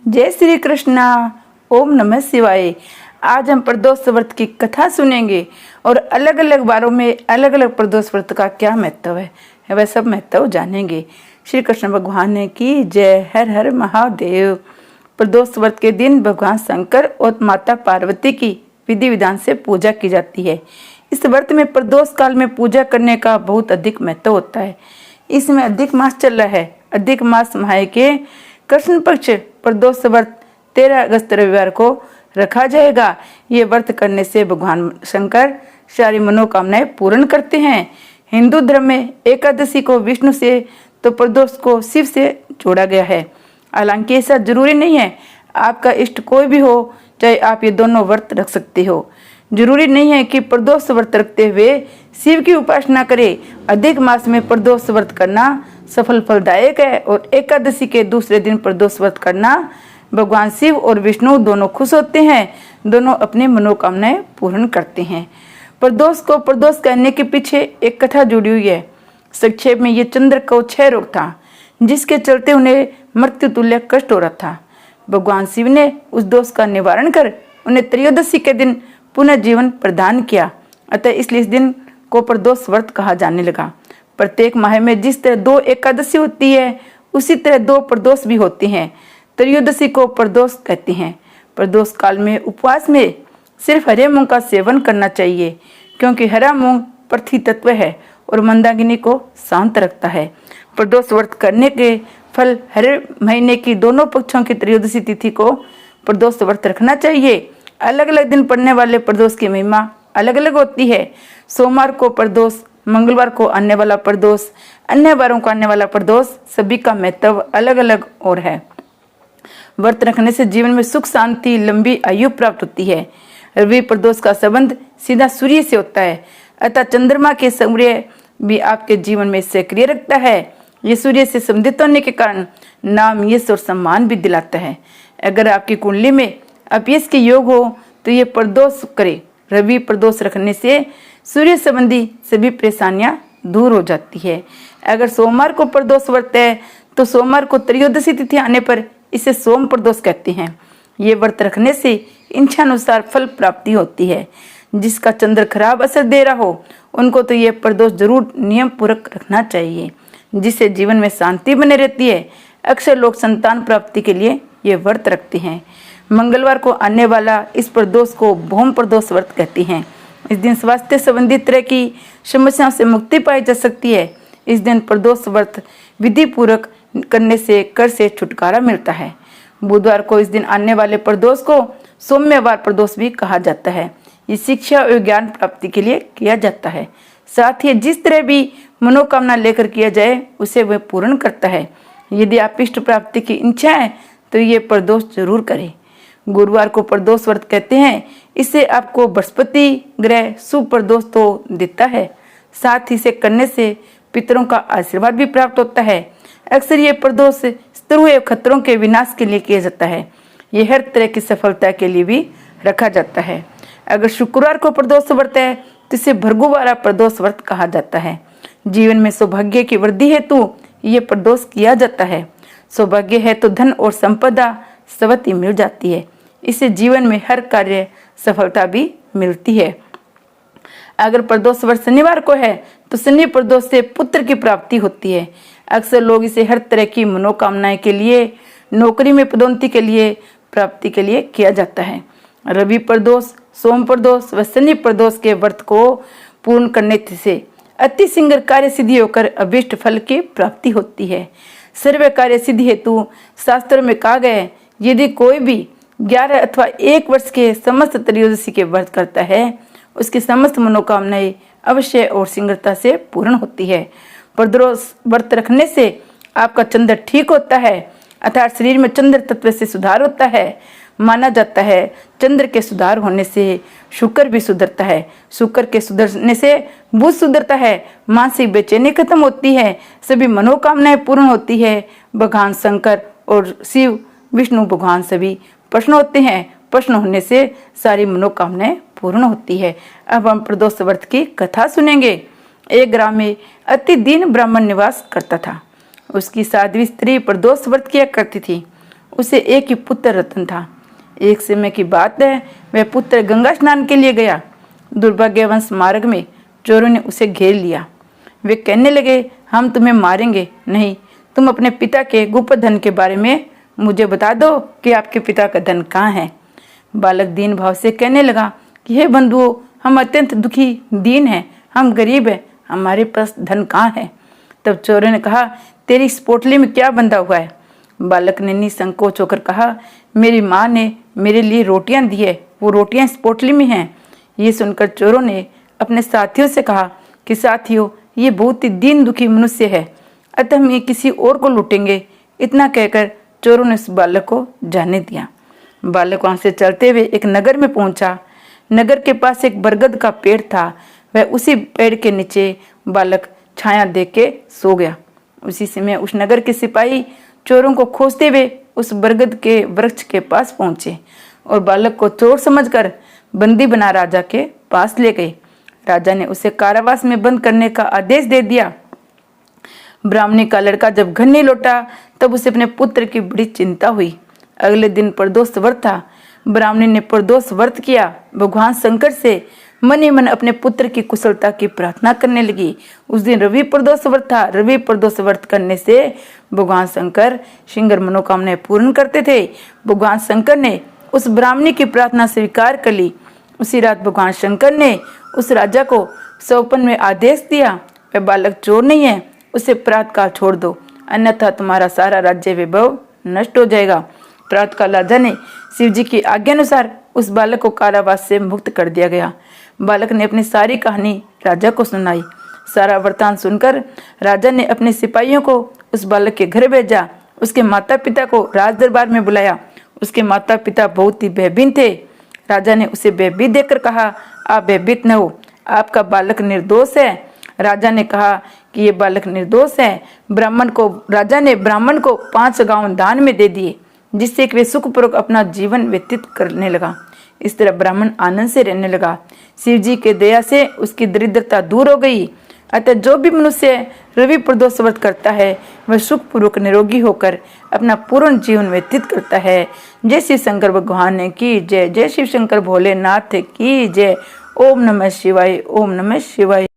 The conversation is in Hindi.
जय श्री कृष्णा। ओम नमः शिवाय। आज हम प्रदोष व्रत की कथा सुनेंगे और अलग अलग बारों में अलग अलग प्रदोष व्रत का क्या महत्व है वह सब महत्व जानेंगे। श्री कृष्ण भगवान की जय। हर हर महादेव। प्रदोष व्रत के दिन भगवान शंकर और माता पार्वती की विधि विधान से पूजा की जाती है। इस व्रत में प्रदोष काल में पूजा करने का बहुत अधिक महत्व होता है। इसमें अधिक मास चल रहा है। अधिक मास माह के कृष्ण पक्ष प्रदोष व्रत 13 अगस्त रविवार को रखा जाएगा। ये व्रत करने से भगवान शंकर सारी मनोकामनाएं पूर्ण करते हैं। हिंदू धर्म में एकादशी को विष्णु से तो प्रदोष को शिव से जोड़ा गया है। हालांकि ऐसा जरूरी नहीं है। आपका इष्ट कोई भी हो, चाहे आप ये दोनों व्रत रख सकते हो। जरूरी नहीं है कि प्रदोष व्रत रखते हुए शिव की उपासना करें। अधिक मास में प्रदोष व्रत करना सफल फलदायक है और एकादशी के दूसरे दिन प्रदोष व्रत करना भगवान शिव और विष्णु दोनों खुश होते हैं। दोनों अपनी मनोकामनाएं पूर्ण करते हैं। प्रदोष को प्रदोष कहने के पीछे एक कथा जुड़ी हुई है। संक्षेप में ये चंद्र को क्षय रोग था, जिसके चलते उन्हें मृत्यु तुल्य कष्ट हो रहा था। भगवान शिव ने उस दोष का निवारण कर उन्हें त्रयोदशी के दिन पुनः जीवन प्रदान किया। अतः इसलिए इस दिन को प्रदोष व्रत कहा जाने लगा। प्रत्येक माह में जिस तरह 2 एकादशी होती है, उसी तरह 2 प्रदोष भी होते हैं। त्रयोदशी को प्रदोष कहते हैं। प्रदोष काल में उपवास में सिर्फ हरे मूंग का सेवन करना चाहिए, क्योंकि हरा मूंग पृथ्वी तत्व है और मंदाकिनी को शांत रखता है। प्रदोष व्रत करने के फल हरे महीने की दोनों पक्षों की त्रयोदशी तिथि को प्रदोष व्रत रखना चाहिए। अलग अलग दिन पड़ने वाले प्रदोष की महिमा अलग अलग होती है। सोमवार को प्रदोष, मंगलवार को आने वाला प्रदोष, अन्य वारों को आने वाला प्रदोष, सभी का महत्व अलग अलग और है। व्रत रखने से जीवन में सुख शांति लंबी आयु प्राप्त होती है। रवि प्रदोष का संबंध सीधा सूर्य से होता है, अतः चंद्रमा के सूर्य भी आपके जीवन में सक्रिय रखता है। ये सूर्य से संबंधित होने के कारण नाम, यश और सम्मान भी दिलाता है। अगर आपकी कुंडली में अपयश के योग हो तो ये प्रदोष करे। रवि प्रदोष रखने से सूर्य संबंधी सभी परेशानियां दूर हो जाती है। अगर सोमवार को प्रदोष व्रत है तो सोमवार को त्रयोदशी तिथि आने पर इसे सोम प्रदोष कहते हैं। ये व्रत रखने से इच्छानुसार फल प्राप्ति होती है। जिसका चंद्र खराब असर दे रहा हो उनको तो ये प्रदोष जरूर नियम पूर्वक रखना चाहिए, जिससे जीवन में शांति बने रहती है। अक्सर लोग संतान प्राप्ति के लिए ये व्रत रखते हैं। मंगलवार को आने वाला इस प्रदोष को भौम प्रदोष व्रत कहते हैं। इस दिन स्वास्थ्य संबंधित तरह की समस्याओं से मुक्ति पाई जा सकती है। इस दिन प्रदोष व्रत विधि पूर्वक करने से कर से छुटकारा मिलता है। बुधवार को इस दिन आने वाले प्रदोष को सौम्यवार प्रदोष भी कहा जाता है। ये शिक्षा और ज्ञान प्राप्ति के लिए किया जाता है। साथ ही जिस तरह भी मनोकामना लेकर किया जाए उसे वह पूर्ण करता है। यदि आप इष्ट प्राप्ति की इच्छा है तो ये प्रदोष जरूर करें। गुरुवार को प्रदोष व्रत कहते हैं। इससे आपको बृहस्पति ग्रह शुभ प्रदोष तो देता है, साथ ही इसे करने से पितरों का आशीर्वाद भी प्राप्त होता है। अक्सर ये प्रदोष शत्रु एवं खतरों के विनाश के लिए किया जाता है। ये हर तरह की सफलता के लिए भी रखा जाता है। अगर शुक्रवार को प्रदोष व्रत है तो इसे भृगुवारा प्रदोष व्रत कहा जाता है। जीवन में सौभाग्य की वृद्धि हेतु ये प्रदोष किया जाता है। सौभाग्य है तो धन और संपदा सवती मिल जाती है। इससे जीवन में हर कार्य सफलता भी मिलती है। अगर प्रदोष व्रत शनिवार को है तो शनि प्रदोष से पुत्र की प्राप्ति होती है। अक्सर लोग इसे हर तरह की मनोकामनाएं के लिए, नौकरी में पदोन्नति के लिए, प्राप्ति के लिए किया जाता है। रवि प्रदोष, सोम प्रदोष व शनि प्रदोष के व्रत को पूर्ण करने से अति शीघ्र कार्य सिद्धि होकर अभीष्ट फल की प्राप्ति होती है। सर्व कार्य सिद्धि हेतु शास्त्रों में कहा गया है, यदि कोई भी 11 अथवा 1 वर्ष के समस्त त्रयोदशी के व्रत करता है, उसकी समस्त मनोकामनाएं अवश्य और शीघ्रता से पूर्ण होती है। प्रदोष व्रत रखने से आपका चंद्र ठीक होता है, अर्थात शरीर में चंद्र तत्व से सुधार होता है। माना जाता है चंद्र के सुधार होने से शुक्र भी सुधरता है, शुक्र के सुधरने से बुध सुधरता है, मानसिक बेचैनी खत्म होती है, सभी मनोकामनाएं पूर्ण होती है। भगवान शंकर और शिव विष्णु भगवान सभी प्रसन्न होते हैं। प्रसन्न होने से सारी मनोकामनाएं पूर्ण होती है। अब हम प्रदोष व्रत की कथा सुनेंगे। एक ग्राम में अति दीन ब्राह्मण निवास करता था। उसकी साध्वी स्त्री प्रदोष व्रत किया करती थी। उसे एक ही पुत्र रतन था। एक समय की बात है, वह पुत्र गंगा स्नान के लिए गया। दुर्भाग्यवश मार्ग में चोरों ने उसे घेर लिया। वे कहने लगे, हम तुम्हें मारेंगे नहीं, तुम अपने पिता के गुप्त धन के बारे में मुझे बता दो कि आपके पिता का धन कहाँ है। बालक दीन भाव से कहने लगा कि हे बंधुओं, हम अत्यंत दुखी दीन हैं, हम गरीब हैं, हमारे पास धन कहाँ है। तब चोरों ने कहा, तेरी इस पोटली में क्या बंधा हुआ है। बालक ने निसंकोच होकर कहा, मेरी माँ ने मेरे लिए रोटियां दी है, वो रोटियां इस पोटली में हैं। ये सुनकर चोरों ने अपने साथियों से कहा कि साथियों, ये बहुत ही दीन दुखी मनुष्य है, अतः हम ये किसी और को लूटेंगे। इतना कहकर चोरों ने उस बालक को जाने दिया। बालक वहां से चलते हुए एक नगर में पहुंचा। नगर के पास एक बरगद का पेड़ था। वह उसी पेड़ के नीचे बालक छाया देख के सो गया। उसी समय उस नगर के सिपाही चोरों को खोजते हुए उस बरगद के वृक्ष के पास पहुंचे और बालक को चोर समझकर बंदी बना राजा के पास ले गए। राजा ने उसे कारावास में बंद करने का आदेश दे दिया। ब्राह्मणी का लड़का जब घर नहीं लौटा तब उसे अपने पुत्र की बड़ी चिंता हुई। अगले दिन प्रदोष व्रत था। ब्राह्मणी ने प्रदोष व्रत किया। भगवान शंकर से मन ही मन अपने पुत्र की कुशलता की प्रार्थना करने लगी। उस दिन रवि प्रदोष व्रत था। रवि प्रदोष व्रत करने से भगवान शंकर शीघ्र मनोकामनाएं पूर्ण करते थे। भगवान शंकर ने उस ब्राह्मणी की प्रार्थना स्वीकार कर ली। उसी रात भगवान शंकर ने उस राजा को सौपन में आदेश दिया, वह बालक चोर नहीं है, उसे प्रातःकाल छोड़ दो, अन्यथा तुम्हारा सारा राज्य वैभव नष्ट हो जाएगा। प्रातःकाल राजा ने शिव जी की आज्ञा अनुसार उस बालक को कारावास से मुक्त कर दिया गया। बालक ने अपनी सारी कहानी राजा को सुनाई। सारा वृतांत सुनकर राजा ने अपने सिपाहियों को उस बालक के घर भेजा। उसके माता पिता को राज दरबार में बुलाया। उसके माता पिता बहुत ही भयभीत थे। राजा ने उसे भयभीत देखकर कहा, आप भयभीत न हो, आपका बालक निर्दोष है। राजा ने कहा कि ये बालक निर्दोष है। राजा ने ब्राह्मण को 5 गांव दान में दे दिए, जिससे कि वे सुखपूर्वक अपना जीवन व्यतीत करने लगा। इस तरह ब्राह्मण आनंद से रहने लगा। शिव जी के दया से उसकी दरिद्रता दूर हो गई। अतः जो भी मनुष्य रवि प्रदोष व्रत करता है वह सुखपूर्वक निरोगी होकर अपना पूर्ण जीवन व्यतीत करता है। जय शिव शंकर भगवान की जय। जय शिव शंकर भोलेनाथ की जय। ओम नमः शिवाय। ओम नमः शिवाय।